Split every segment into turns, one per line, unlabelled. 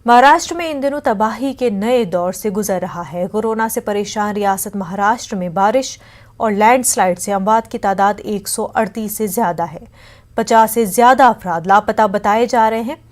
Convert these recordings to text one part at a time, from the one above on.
महाराष्ट्र में इन दिनों तबाही के नए दौर से गुजर रहा है। कोरोना से परेशान रियासत महाराष्ट्र में बारिश और लैंडस्लाइड से अमवात की तादाद 138 से ज्यादा है। 50 से ज्यादा अफराद लापता बताए जा रहे हैं।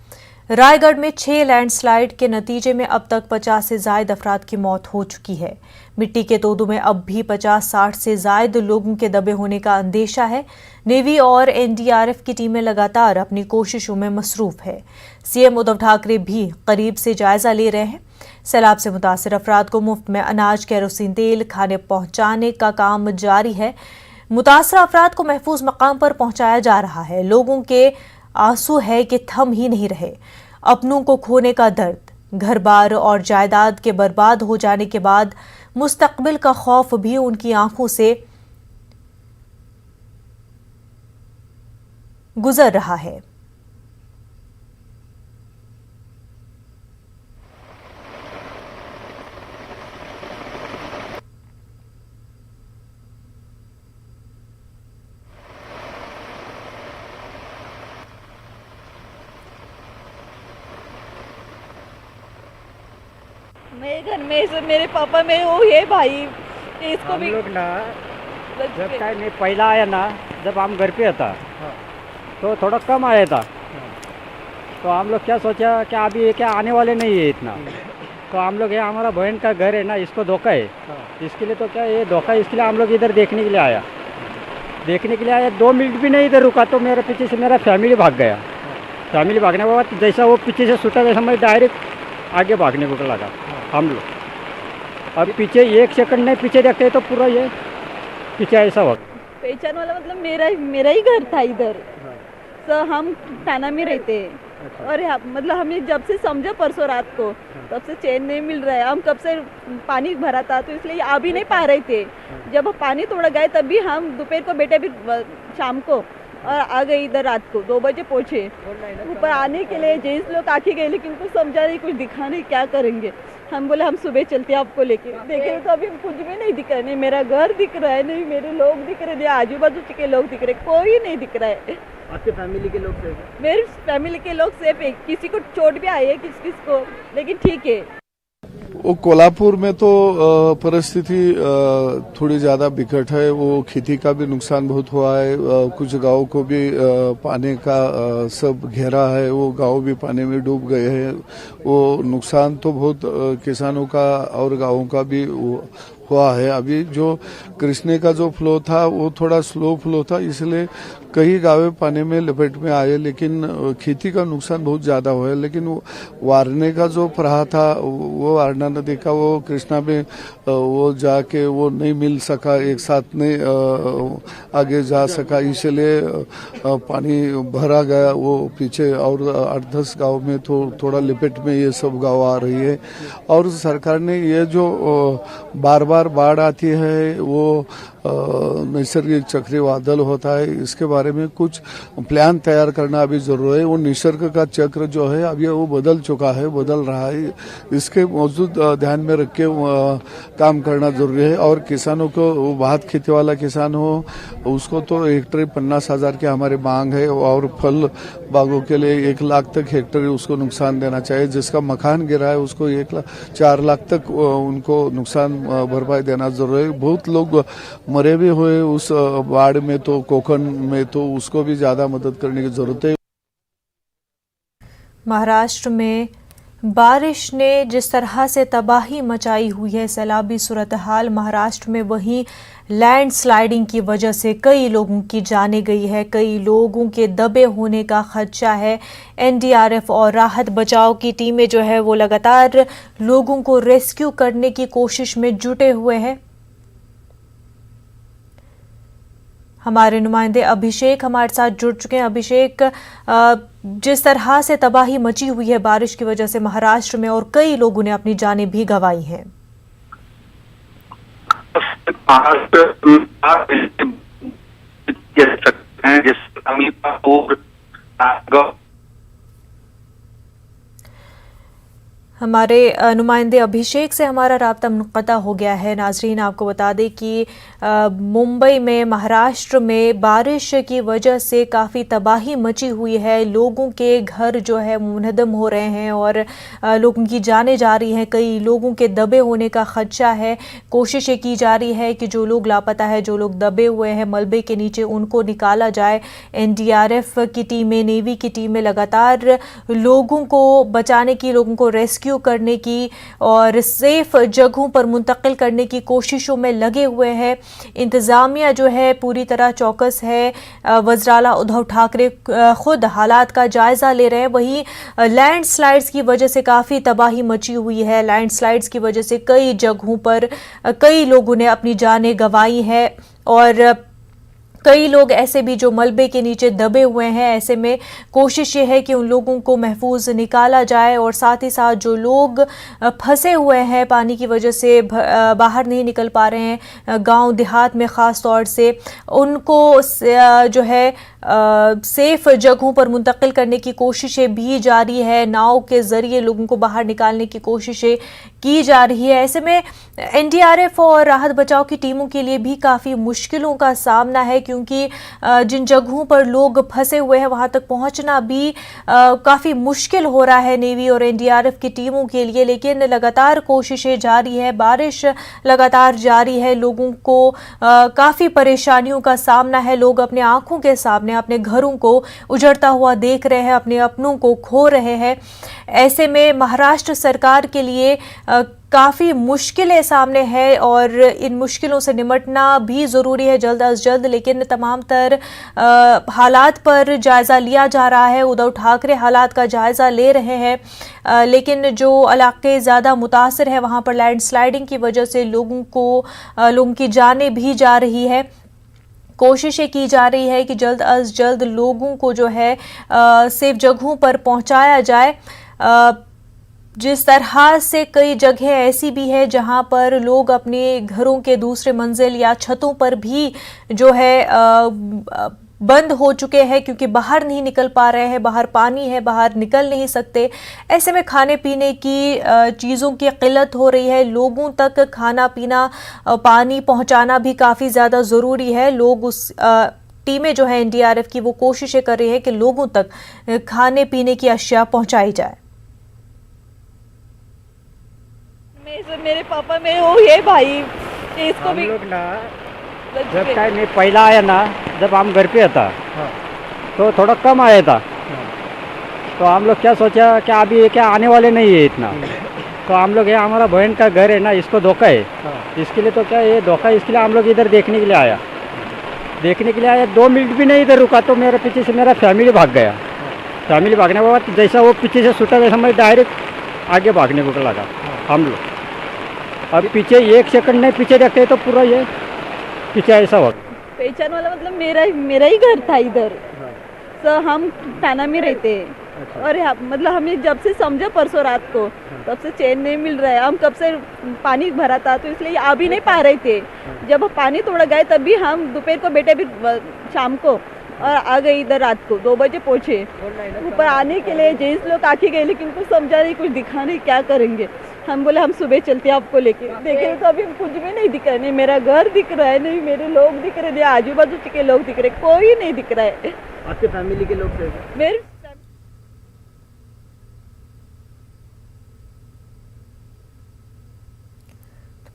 रायगढ़ में 6 लैंडस्लाइड के नतीजे में अब तक 50 से ज्यादा अफराद की मौत हो चुकी है। मिट्टी के तोदों में अब भी 50-60 से ज्यादा लोगों के दबे होने का अंदेशा है। नेवी और एनडीआरएफ की टीमें लगातार अपनी कोशिशों में मसरूफ है। सीएम उद्धव ठाकरे भी करीब से जायजा ले रहे हैं। सैलाब से मुतासिर अफराद को मुफ्त में अनाज, केरोसिन तेल, खाने पहुंचाने का काम जारी है। मुतासरा अफराद को महफूज मकाम पर पहुंचाया जा रहा है। लोगों के आंसू है कि थम ही नहीं रहे। अपनों को खोने का दर्द, घर बार और जायदाद के बर्बाद हो जाने के बाद मुस्तकबिल का खौफ भी उनकी आंखों से गुजर रहा है।
मेरे घर में से मेरे पापा मेरे वो है भाई, इसको
हम
भी
लोग ना जब टाइम में पहला आया ना, जब हम घर पे था तो थोड़ा कम आया था। तो हम लोग क्या सोचा कि अभी ये क्या आने वाले नहीं है इतना। तो हम लोग ये हमारा बहन का घर है ना, इसको धोखा है, इसके लिए तो क्या ये धोखा है, इसके लिए हम लोग इधर देखने के लिए आया। 2 मिनट भी नहीं इधर रुका तो मेरे पीछे से मेरा फैमिली भाग गया। फैमिली भागने के बाद जैसा वो पीछे से छूटा वैसा मैं डायरेक्ट आगे भागने को लगा हम लोग। अब पीछे 1 सेकंड नहीं पीछे देखते तो पूरा ये पीछे ऐसा हुआ।
पहचान वाला मतलब मेरा ही घर था इधर। तो हम थाना में रहते हैं और मतलब हमें जब से समझा परसों रात को तब से चैन नहीं मिल रहा है। हम कब से पानी भरा था तो इसलिए आ भी नहीं पा रहे थे। जब पानी थोड़ा गए तब भी हम दोपहर को बैठे भी शाम को और आ गए इधर रात को 2 बजे पहुंचे। ऊपर आने के लिए जेंट्स लोग आके गए लेकिन कुछ समझा नहीं, कुछ दिखा नहीं, क्या करेंगे। हम बोले हम सुबह चलते हैं आपको लेके। देखे तो अभी कुछ भी नहीं दिख रहा है, नहीं मेरा घर दिख रहा है, नहीं मेरे लोग दिख रहे, नहीं आजू बाजू के लोग दिख रहे, कोई नहीं दिख रहा है।
आपके फैमिली के लोग सेफ हैं?
मेरी फैमिली के लोग सेफ है। किसी को चोट भी आई है किस को, लेकिन ठीक है।
वो कोल्हापुर में तो परिस्थिति थोड़ी ज्यादा बिकट है। वो खेती का भी नुकसान बहुत हुआ है। कुछ गांव को भी पानी का सब घेरा है, वो गांव भी पानी में डूब गए हैं। वो नुकसान तो बहुत किसानों का और गांवों का भी हुआ है। अभी जो कृष्णे का जो फ्लो था वो थोड़ा स्लो फ्लो था, इसलिए कई गाँव पानी में लपेट में आए, लेकिन खेती का नुकसान बहुत ज्यादा हुआ है। लेकिन वारने का जो प्रहा था वो वारणा नदी का वो कृष्णा में वो जाके वो नहीं मिल सका, एक साथ नहीं आगे जा सका, इसलिए पानी भरा गया वो पीछे। और 8-10 गाँव में तो थोड़ा लिपेट में ये सब गाँव आ रही है। और सरकार ने ये जो बार बार बाढ़ आती है, वो नैसर्गिक चक्रवादल होता है, इसके बारे में कुछ प्लान तैयार करना अभी जरूरी है। वो निसर्ग का चक्र जो है अभी वो बदल चुका है, बदल रहा है, इसके मौजूद ध्यान में रख के काम करना जरूरी है। और किसानों को, वो बहुत खेती वाला किसान हो उसको तो हेक्टेयर 50,000 की हमारी मांग है। और फल बागों के लिए 1 लाख तक हेक्टेयर उसको नुकसान देना चाहिए। जिसका मकान गिरा है उसको 4 लाख तक उनको नुकसान भरपाई देना जरूरी है। बहुत लोग मरे भी हुए उस बाढ़ में, तो कोकण में, तो उसको भी ज्यादा मदद करने की जरूरत है।
महाराष्ट्र में बारिश ने जिस तरह से तबाही मचाई हुई है, सैलाबी सूरत हाल महाराष्ट्र में, वहीं लैंडस्लाइडिंग की वजह से कई लोगों की जानें गई है, कई लोगों के दबे होने का खदशा है। एनडीआरएफ और राहत बचाव की टीमें जो है वो लगातार लोगों को रेस्क्यू करने की कोशिश में जुटे हुए हैं। हमारे नुमाइंदे अभिषेक हमारे साथ जुड़ चुके हैं। अभिषेक, जिस तरह से तबाही मची हुई है बारिश की वजह से महाराष्ट्र में, और कई लोगों ने अपनी जानें भी गंवाई हैं। हमारे नुमाइंदे अभिषेक से हमारा राब्ता मुनक़ता हो गया है। नाजरीन, आपको बता दें कि मुंबई में, महाराष्ट्र में बारिश की वजह से काफ़ी तबाही मची हुई है। लोगों के घर जो है मुनहदम हो रहे हैं और लोगों की जानें जा रही हैं। कई लोगों के दबे होने का खदशा है। कोशिशें की जा रही है कि जो लोग लापता है, जो लोग दबे हुए हैं मलबे के नीचे, उनको निकाला जाए। एनडीआरएफ की टीमें, नेवी की टीमें लगातार लोगों को बचाने की, लोगों को रेस्क्यू करने की और सेफ जगहों पर मुंतकिल करने की कोशिशों में लगे हुए हैं। इंतजामिया जो है पूरी तरह चौकस है। वज़ीर-ए-आला उद्धव ठाकरे खुद हालात का जायजा ले रहे हैं। वहीं लैंडस्लाइड्स की वजह से काफ़ी तबाही मची हुई है। लैंडस्लाइड्स की वजह से कई जगहों पर कई लोगों ने अपनी जानें गंवाई है और कई लोग ऐसे भी जो मलबे के नीचे दबे हुए हैं। ऐसे में कोशिश ये है कि उन लोगों को महफूज निकाला जाए और साथ ही साथ जो लोग फंसे हुए हैं, पानी की वजह से बाहर नहीं निकल पा रहे हैं, गांव देहात में ख़ास तौर से, उनको जो है सेफ जगहों पर मुंतकिल करने की कोशिशें भी जारी है। नाव के ज़रिए लोगों को बाहर निकालने की कोशिशें की जा रही है। ऐसे में एनडीआरएफ और राहत बचाव की टीमों के लिए भी काफ़ी मुश्किलों का सामना है, क्योंकि जिन जगहों पर लोग फंसे हुए हैं वहां तक पहुंचना भी काफ़ी मुश्किल हो रहा है नेवी और एनडीआरएफ की टीमों के लिए। लेकिन लगातार कोशिशें जारी है, बारिश लगातार जारी है। लोगों को काफ़ी परेशानियों का सामना है। लोग अपने आंखों के सामने अपने घरों को उजड़ता हुआ देख रहे हैं, अपने अपनों को खो रहे हैं। ऐसे में महाराष्ट्र सरकार के लिए काफ़ी मुश्किलें सामने है और इन मुश्किलों से निपटना भी ज़रूरी है जल्द अज जल्द। लेकिन तमाम तर हालात पर जायज़ा लिया जा रहा है। उद्धव ठाकरे हालात का जायज़ा ले रहे हैं, लेकिन जो इलाके ज़्यादा मुतासर है वहाँ पर लैंडस्लाइडिंग की वजह से लोगों की जानें भी जा रही है। कोशिशें की जा रही है कि जल्द अज जल्द लोगों को जो है सेफ जगहों पर पहुंचाया जाए। जिस तरह से कई जगह ऐसी भी है जहां पर लोग अपने घरों के दूसरे मंजिल या छतों पर भी जो है बंद हो चुके हैं, क्योंकि बाहर नहीं निकल पा रहे हैं, बाहर पानी है, बाहर निकल नहीं सकते। ऐसे में खाने पीने की चीज़ों की किल्लत हो रही है। लोगों तक खाना पीना, पानी पहुंचाना भी काफ़ी ज़्यादा ज़रूरी है। लोग टीमें जो है एनडीआरएफ की वो कोशिशें कर रही है कि लोगों तक खाने पीने की अशिया पहुंचाई जाए।
मेरे पापा, मेरे वो ये भाई, इसको
हम
भी
लोग ना जब टाइम में पहला आया ना, जब हम घर पे था तो थोड़ा कम आया था। तो हम लोग क्या सोचा कि अभी ये क्या आने वाले नहीं है इतना। तो हम लोग, ये हमारा बहन का घर है ना, इसको धोखा है, इसके लिए तो क्या ये धोखा, इसके लिए हम लोग इधर देखने के लिए आया। 2 मिनट भी नहीं इधर रुका तो मेरे पीछे से मेरा फैमिली भाग गया। फैमिली भागने के बाद जैसा वो पीछे से छूटा, वैसा मैं डायरेक्ट आगे भागने को लगा हम लोग। अब पीछे 1 सेकंड नहीं पीछे देखते तो पूरा ये पीछे ऐसा हुआ।
पहचान वाला मतलब मेरा ही घर था इधर। तो हम थाना में रहते हैं और मतलब हमें जब से समझा परसों रात को, तब से चैन नहीं मिल रहा है। हम कब से पानी भरा था तो इसलिए आ भी नहीं पा रहे थे। जब पानी थोड़ा गए तब भी हम दोपहर को बैठे, भी शाम को, और आ गए इधर रात को 2 बजे पहुंचे। ऊपर आने के लिए जेंट्स लोग आके गए, लेकिन कुछ समझा नहीं, कुछ दिखा नहीं, क्या करेंगे। हम बोले हम सुबह चलते हैं आपको लेके। देखे तो अभी कुछ भी नहीं दिख रहा है, नहीं मेरा घर दिख रहा है, नहीं मेरे लोग दिख रहे, नहीं आजू बाजू के लोग दिख रहे, कोई नहीं दिख रहा है।
आपके फैमिली के लोग थे?
मेरे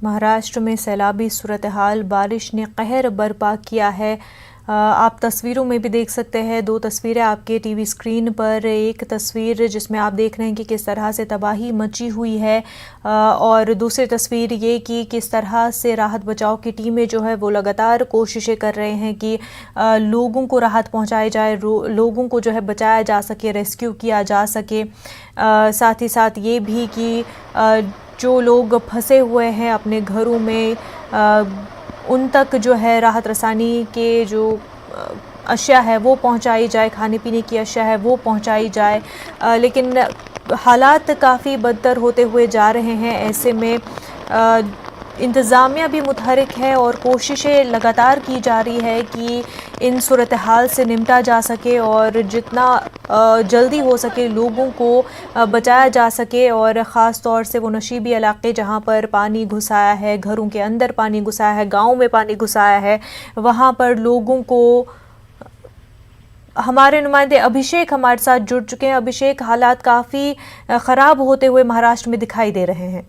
महाराष्ट्र में सैलाबी सूरत हाल, बारिश ने कहर बर्पा किया है। आप तस्वीरों में भी देख सकते हैं, 2 तस्वीरें आपके टीवी स्क्रीन पर। एक तस्वीर जिसमें आप देख रहे हैं कि किस तरह से तबाही मची हुई है, और दूसरी तस्वीर ये कि किस तरह से राहत बचाव की टीमें जो है वो लगातार कोशिशें कर रहे हैं कि लोगों को राहत पहुंचाई जाए, लोगों को जो है बचाया जा सके, रेस्क्यू किया जा सके। साथ ही साथ ये भी कि जो लोग फंसे हुए हैं अपने घरों में, उन तक जो है राहत रसानी के जो अशिया है वो पहुंचाई जाए, खाने पीने की अशिया है वो पहुंचाई जाए। लेकिन हालात काफ़ी बदतर होते हुए जा रहे हैं। ऐसे में इंतज़ामिया भी मुतहरिक है और कोशिशें लगातार की जा रही है कि इन सूरत हाल से निपटा जा सके और जितना जल्दी हो सके लोगों को बचाया जा सके, और ख़ास तौर से वो नशीबी इलाके जहाँ पर पानी घुस आया है, घरों के अंदर पानी घुस आया है, गाँव में पानी घुस आया है, वहाँ पर लोगों को हमारे नुमाइंदे अभिषेक हमारे साथ जुड़ चुके हैं। अभिषेक, हालात काफ़ी ख़राब होते हुए महाराष्ट्र में दिखाई दे रहे हैं।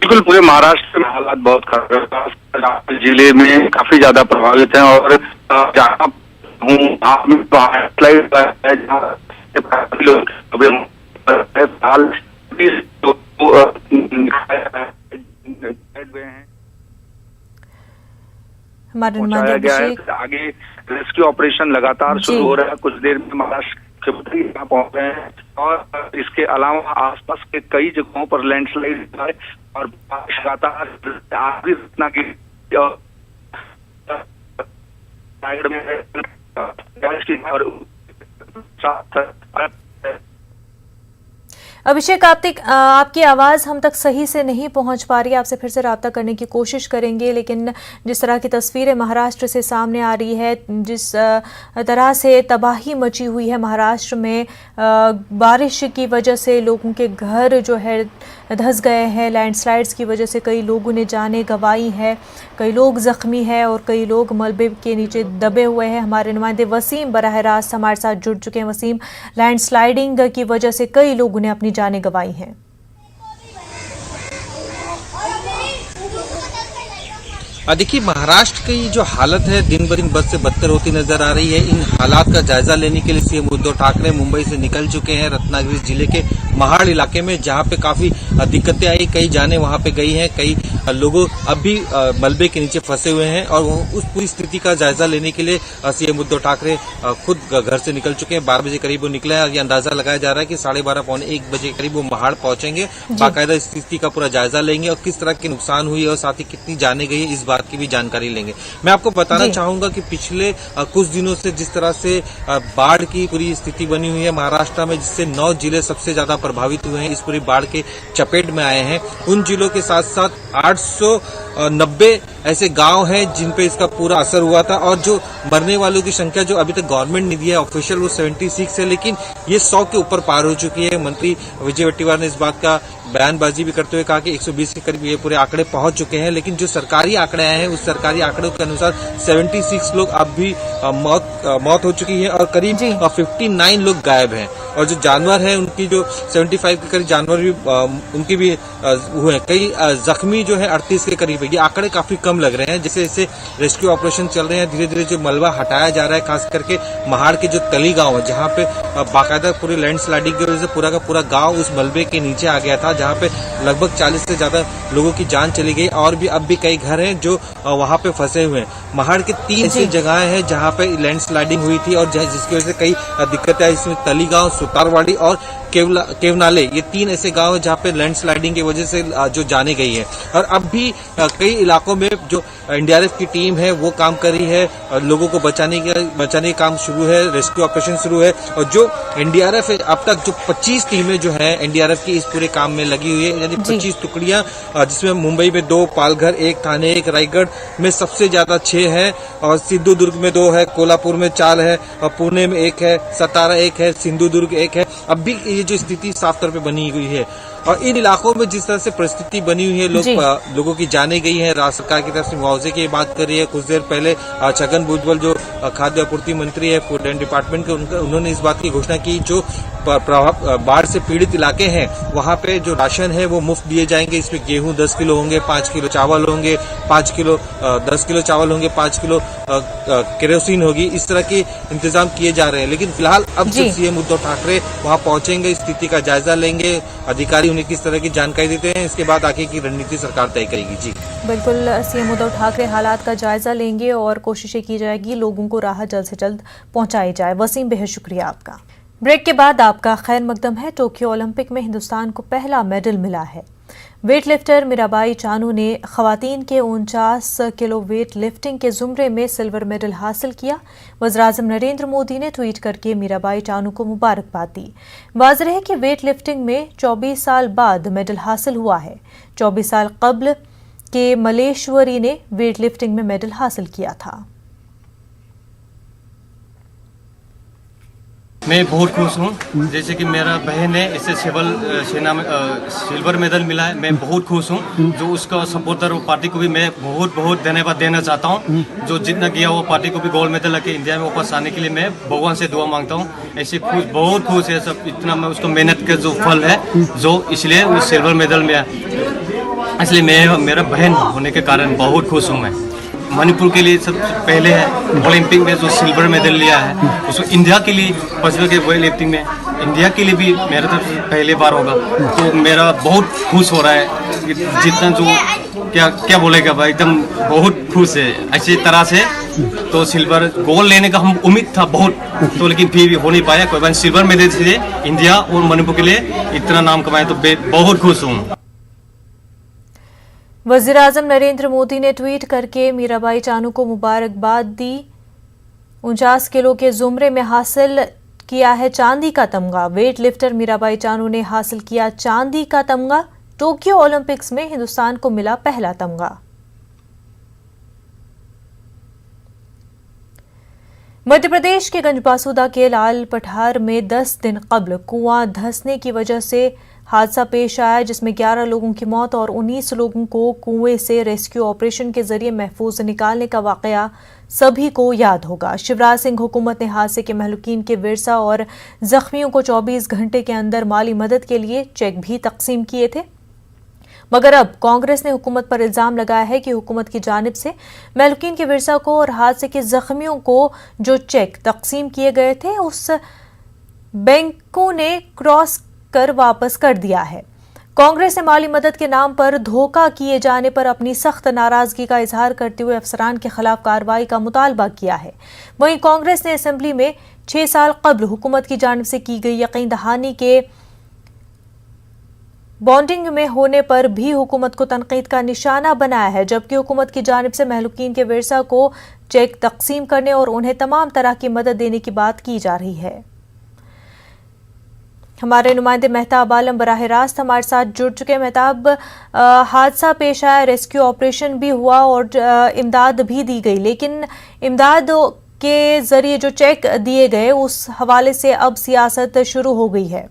बिल्कुल, पूरे महाराष्ट्र में हालात बहुत खराब है। जिले में काफी ज्यादा प्रभावित हैं और जहाँ हूँ
हमारे नुमाइंदे अभिषेक,
आगे रेस्क्यू ऑपरेशन लगातार शुरू हो रहा है। कुछ देर में महाराष्ट्र मुख्यमंत्री यहाँ पहुंच रहे हैं और इसके अलावा आसपास के कई जगहों पर लैंडस्लाइड है और बारिश लगातार आखिरी घटना की
अभिषेक, आपकी आवाज़ हम तक सही से नहीं पहुंच पा रही है। आपसे फिर से रब्ता करने की कोशिश करेंगे, लेकिन जिस तरह की तस्वीरें महाराष्ट्र से सामने आ रही है, जिस तरह से तबाही मची हुई है महाराष्ट्र में, बारिश की वजह से लोगों के घर जो है धंस गए हैं, लैंडस्लाइड्स की वजह से कई लोगों ने जानें गंवाई है, कई लोग ज़ख्मी हैं और कई लोग मलबे के नीचे दबे हुए हैं। हमारे नुमाइंदे वसीम बराह रास्त हमारे साथ जुड़ चुके हैं। वसीम, लैंडस्लाइडिंग की वजह से कई लोगों ने अपनी जानें गंवाई हैं।
देखिए, महाराष्ट्र की जो हालत है दिन ब दिन बद से बदतर होती नजर आ रही है। इन हालात का जायजा लेने के लिए सीएम उद्धव ठाकरे मुंबई से निकल चुके हैं रत्नागिरी जिले के महाड़ इलाके में, जहां पे काफी दिक्कतें आई, कई जाने वहां पे गई हैं, कई लोगों अब भी मलबे के नीचे फंसे हुए हैं और उस पूरी स्थिति का जायजा लेने के लिए सीएम उद्धव ठाकरे खुद घर से निकल चुके हैं। 12 बजे करीब वो निकले हैं और ये अंदाजा लगाया जा रहा है कि 12:30 पौने 1 बजे करीब वो महाड़ पहुंचेंगे, बाकायदा स्थिति का पूरा जायजा लेंगे और किस तरह के नुकसान हुई और साथ ही कितनी जाने गई है इस बात की भी जानकारी लेंगे। मैं आपको बताना चाहूंगा कि पिछले कुछ दिनों से जिस तरह से बाढ़ की पूरी स्थिति बनी हुई है महाराष्ट्र में, जिससे 9 जिले सबसे ज्यादा प्रभावित हुए हैं, इस पूरी बाढ़ के चपेट में आए हैं। उन जिलों के साथ साथ 890 ऐसे गांव हैं जिन पे इसका पूरा असर हुआ था और जो मरने वालों की संख्या जो अभी तक गवर्नमेंट ने दिया है ऑफिशियल वो 76 है, लेकिन ये 100 के ऊपर पार हो चुकी है। मंत्री विजय वट्टीवार ने इस बात का बयानबाजी भी करते हुए कहा कि 120 के करीब ये पूरे आंकड़े पहुंच चुके हैं, लेकिन जो सरकारी आंकड़े आए हैं उस सरकारी आंकड़ों के अनुसार 76 लोग अब भी मौत हो चुकी है और करीब 59 लोग गायब हैं। और जो जानवर हैं उनकी जो 75 के करीब जानवर भी उनकी भी हुए हैं, कई जख्मी जो है 38 के करीब है। ये आंकड़े काफी कम लग रहे हैं। जैसे जैसे रेस्क्यू ऑपरेशन चल रहे हैं, धीरे धीरे जो मलबा हटाया जा रहा है, खास करके महाड़ के जो तली गांव है जहां पे बाकायदा पूरी लैंडस्लाइडिंग की वजह से पूरा का पूरा गांव उस मलबे के नीचे आ गया था, जहां पे लगभग 40 से ज्यादा लोगों की जान चली गई और भी अब भी कई घर हैं जो वहां पे फंसे हुए हैं। महाड़ के 3 ऐसी जगह हैं जहां पे लैंडस्लाइडिंग हुई थी और जिसकी वजह से कई दिक्कतें आई। इसमें तली गांव, सुतारवाड़ी और केवनाले, ये 3 ऐसे गांव हैं जहां पे लैंडस्लाइडिंग की वजह से जो जाने गई है। और अब भी कई इलाकों में जो एनडीआरएफ की टीम है वो काम कर रही है, लोगों को बचाने का काम शुरू है, रेस्क्यू ऑपरेशन शुरू है। और जो एनडीआरएफ है, अब तक जो 25 टीमें जो है एनडीआरएफ की इस पूरे काम में लगी हुई है, यानी 25 टुकड़ियां, जिसमें मुंबई में 2, पालघर 1, थाने 1, रायगढ़ में सबसे ज्यादा 6 है और सिंधुदुर्ग में 2 है, कोल्हापुर में 4 है और पुणे में 1 है, सतारा 1 है, सिंधुदुर्ग 1 है। अब भी ये जो स्थिति साफ तौर पे बनी हुई है और इन इलाकों में जिस तरह से परिस्थिति बनी हुई है, लोगों की जाने गई है, राज्य सरकार की तरफ से मुआवजे की बात कर रही है। कुछ देर पहले छगन भुजबल जो खाद्य आपूर्ति मंत्री है फूड एंड डिपार्टमेंट के, उन्होंने इस बात की घोषणा की जो बाढ़ से पीड़ित इलाके हैं वहां पे जो राशन है वो मुफ्त दिए जाएंगे। इसमें गेहूं 10 किलो होंगे, 5 किलो चावल होंगे, 10 किलो चावल होंगे, 5 किलो केरोसिन होगी, इस तरह के इंतजाम किए जा रहे हैं। लेकिन फिलहाल अब जब सीएम उद्धव ठाकरे वहां पहुंचेंगे, स्थिति का जायजा लेंगे, अधिकारी उन्हें किस तरह की जानकारी देते हैं, इसके बाद आगे की रणनीति सरकार तय करेगी। जी
बिल्कुल, सीएम उद्धव ठाकरे हालात का जायजा लेंगे और कोशिशें की जाएगी लोगों को राहत जल्द से जल्द पहुंचाई जाए। वसीम, बेहद शुक्रिया आपका। ब्रेक के बाद आपका खैर मकदम है। टोक्यो ओलंपिक में हिंदुस्तान को पहला मेडल मिला है। वेट लिफ्टर मीराबाई चानू ने खवातीन के 49 किलो वेट लिफ्टिंग के जुमरे में सिल्वर मेडल हासिल किया। वज़ीर-ए-आज़म नरेंद्र मोदी ने ट्वीट करके मीराबाई चानू को मुबारकबाद दी। वाज़ेह है कि वेट लिफ्टिंग में 24 साल बाद मेडल हासिल हुआ है। 24 साल कबल के मलेश्वरी ने वेट लिफ्टिंग में मेडल हासिल किया था।
मैं बहुत खुश हूँ। जैसे कि मेरा बहन है, इसे सेना में सिल्वर मेडल मिला है। मैं बहुत खुश हूँ। जो उसका सपोर्टर वो पार्टी को भी मैं बहुत बहुत धन्यवाद देना चाहता हूँ। जो जितना किया वो पार्टी को भी गोल्ड मेडल लाके इंडिया में वापस आने के लिए मैं भगवान से दुआ मांगता हूँ। ऐसे खुश, बहुत खुश है सब। इतना मैं उसको मेहनत का जो फल है, जो इसलिए वो सिल्वर मेडल में, इसलिए मैं मेरा बहन होने के कारण बहुत खुश हूँ। मैं मणिपुर के लिए सबसे पहले है ओलंपिक में जो सिल्वर मेडल लिया है, उसको इंडिया के लिए पसिफिक के वेट लिफ्टिंग में इंडिया के लिए भी मेरा तरफ से पहले बार होगा। तो मेरा बहुत खुश हो रहा है कि जितना जो क्या बोलेगा भाई, एकदम बहुत खुश है। ऐसी तरह से तो सिल्वर गोल्ड लेने का हम उम्मीद था बहुत, तो लेकिन फिर भी हो नहीं पाया। कोई बात, सिल्वर मेडल से इंडिया और मणिपुर के लिए इतना नाम कमाया तो बहुत खुश हूँ।
वज़ीर-ए-आज़म नरेंद्र मोदी ने ट्वीट करके मीराबाई चानू को मुबारकबाद दी। 49 किलो के जुमरे में हासिल किया है चांदी का तमगा। वेट लिफ्टर मीराबाई चानू ने हासिल किया चांदी का तमगा। टोक्यो ओलंपिक्स में हिंदुस्तान को मिला पहला तमगा। मध्य प्रदेश के गंजबासुदा के लाल पठार में 10 दिन कबल कुआं धंसने की वजह से हादसा पेश आया, जिसमें 11 लोगों की मौत और 19 लोगों को कुएं से रेस्क्यू ऑपरेशन के जरिए महफूज निकालने का वाकया सभी को याद होगा। शिवराज सिंह हुकूमत ने हादसे के महलूकीन के विरसा और जख्मियों को 24 घंटे के अंदर माली मदद के लिए चेक भी तकसीम किए थे। मगर अब कांग्रेस ने हुकूमत पर इल्जाम लगाया है कि हुकूमत की जानिब से महलूकीन के विरसा को और हादसे के जख्मियों को जो चेक तकसीम किए गए थे उस बैंकों ने क्रॉस कर वापस कर दिया है। कांग्रेस ने माली मदद के नाम पर धोखा किए जाने पर अपनी सख्त नाराजगी का इजहार करते हुए अफसरान के खिलाफ कार्रवाई का मुतालबा किया है। वहीं कांग्रेस ने असेंबली में 6 साल कबल हुकूमत की जानिब से की गई यकीन दहानी के बॉन्डिंग में होने पर भी हुकूमत को तनकीद का निशाना बनाया है, जबकि हुकूमत की जानिब से महलूकीन के विरसा को चेक तकसीम करने और उन्हें तमाम तरह की मदद देने की बात की जा रही है। हमारे नुमाइंदे मेहताब आलम बराह रास्त हमारे साथ जुड़ चुके हैं। मेहताब, हादसा पेश आया, रेस्क्यू ऑपरेशन भी हुआ और इमदाद भी दी गई, लेकिन इमदाद के जरिए जो चेक दिए गए उस हवाले से अब सियासत शुरू हो गई है।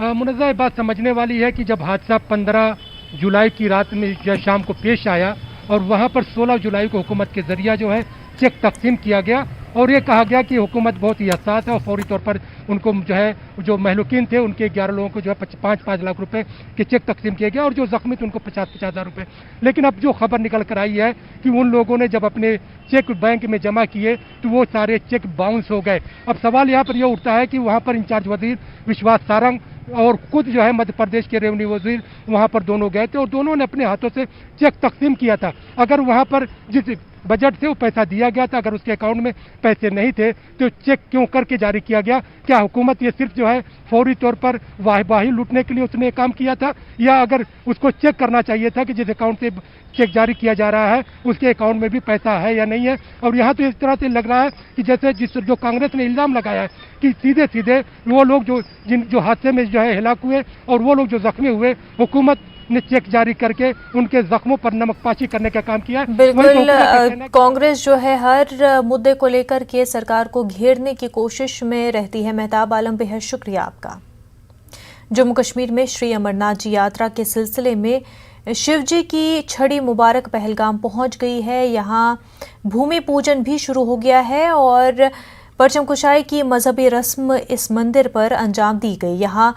मुनज़्ज़ा, बात समझने वाली है कि जब हादसा 15 जुलाई की रात में शाम को पेश आया और वहां पर 16 जुलाई को हुकूमत के जरिए जो है चेक तकसीम किया गया और ये कहा गया कि हुकूमत बहुत ही हसास है और फौरी तौर पर उनको जो है जो महलूकीन थे उनके 11 लोगों को जो है 5-5 लाख रुपए के चेक तकसीम किया गया और जो जख्मी थे उनको 50-50 हज़ार रुपये। लेकिन अब जो खबर निकल कर आई है कि उन लोगों ने जब अपने चेक बैंक में जमा किए तो वो सारे चेक बाउंस हो गए। अब सवाल यहाँ पर यह उठता है कि वहाँ पर इंचार्ज वजीर विश्वास सारंग और खुद जो है मध्य प्रदेश के रेवेन्यू वजीर वहाँ पर दोनों गए थे और दोनों ने अपने हाथों से चेक तकसीम किया था। अगर वहाँ पर जिस बजट से वो पैसा दिया गया था, अगर उसके अकाउंट में पैसे नहीं थे तो चेक क्यों करके जारी किया गया? क्या हुकूमत ये सिर्फ जो है फौरी तौर पर वाही लूटने के लिए उसने काम किया था, या अगर उसको चेक करना चाहिए था कि जिस अकाउंट से चेक जारी किया जा रहा है उसके अकाउंट में भी पैसा है या नहीं है? और यहाँ तो इस तरह से लग रहा है कि जैसे जो कांग्रेस ने इल्जाम लगाया है कि सीधे सीधे वो लोग जो हादसे में जो है हिलाक हुए और वो लोग जो जख्मी हुए, हुकूमत ने चेक जारी करके उनके जख्मों पर नमकपाशी करने का काम किया।
बिल्कुल, कांग्रेस जो है हर मुद्दे को लेकर के सरकार को घेरने की कोशिश में रहती है। मेहताब आलम, बेहद शुक्रिया आपका। जम्मू कश्मीर में श्री अमरनाथ जी यात्रा के सिलसिले में शिव जी की छड़ी मुबारक पहलगाम पहुंच गई है। यहाँ भूमि पूजन भी शुरू हो गया है और परचम कुशाई की मजहबी रस्म इस मंदिर पर अंजाम दी गई। यहाँ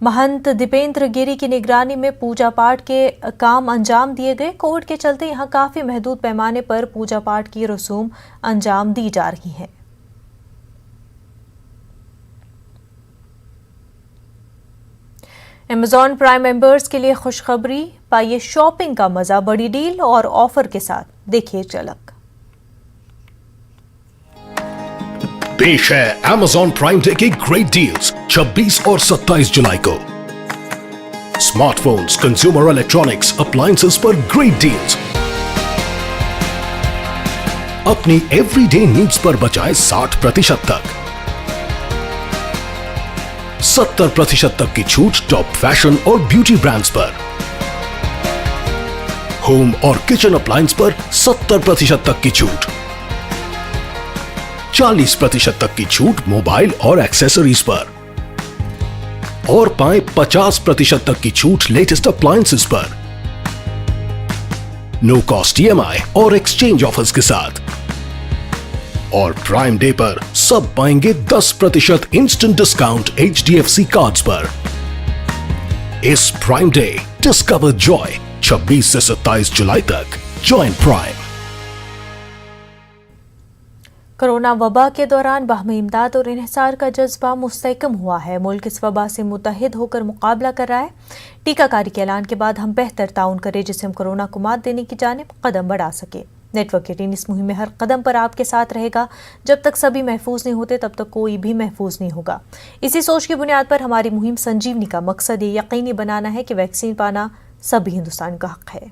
महंत दीपेंद्र गिरी की निगरानी में पूजा पाठ के काम अंजाम दिए गए। कोविड के चलते यहाँ काफी महदूद पैमाने पर पूजा पाठ की रसूम अंजाम दी जा रही हैं। Amazon प्राइम मेंबर्स के लिए खुशखबरी, पाइए शॉपिंग का मजा बड़ी डील और ऑफर के साथ। देखिए झलक।
पेश है Amazon प्राइम डे की ग्रेट डील्स 26 और 27 जुलाई को। स्मार्टफोन्स, कंज्यूमर इलेक्ट्रॉनिक्स, अप्लायंसेस पर ग्रेट डील्स। अपनी एवरीडे नीड्स पर बचाए 60% तक, 70% तक की छूट टॉप फैशन और ब्यूटी ब्रांड्स पर। होम और किचन अप्लायंस पर 70% तक की छूट, 40% तक की छूट मोबाइल और एक्सेसरीज पर, और पाएं 50% तक की छूट लेटेस्ट अप्लायंसेस पर। नो कॉस्ट EMI और एक्सचेंज ऑफर्स के साथ। और प्राइम डे पर सब पाएंगे 10% इंस्टेंट डिस्काउंट HDFC कार्ड्स पर। इस प्राइम डे डिस्कवर जॉय 26 से 27 जुलाई तक। Join prime.
कोरोना वबा के दौरान बाहमी इमदाद और इन्हिसार का जज्बा मुस्तहकम हुआ है। मुल्क इस वबा से मुत्तहिद होकर मुकाबला कर रहा है। टीकाकारी के ऐलान के बाद हम बेहतर ताउन करें जिससे हम कोरोना को मात देने की जानिब कदम बढ़ा सके। नेटवर्क 18 इस मुहिम में हर कदम पर आपके साथ रहेगा। जब तक सभी महफूज नहीं होते तब तक कोई भी महफूज नहीं होगा। इसी सोच की बुनियाद पर हमारी मुहिम संजीवनी का मकसद ये यकीनी बनाना है कि वैक्सीन पाना सभी हिंदुस्तान का हक है।